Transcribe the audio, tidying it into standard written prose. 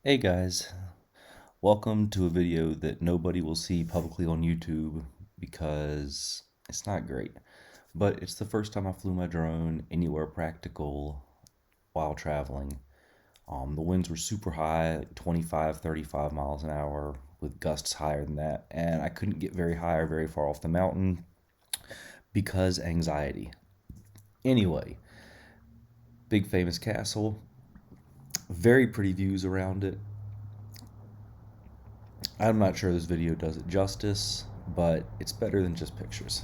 Hey guys, welcome to a video that nobody will see publicly on YouTube because it's not great. But it's the first time I flew my drone anywhere practical while traveling. The winds were super high, like 25, 35 miles an hour, with gusts higher than that, and I couldn't get very high or very far off the mountain because anxiety. Anyway, big famous castle, very pretty views around it. I'm not sure this video does it justice, but it's better than just pictures.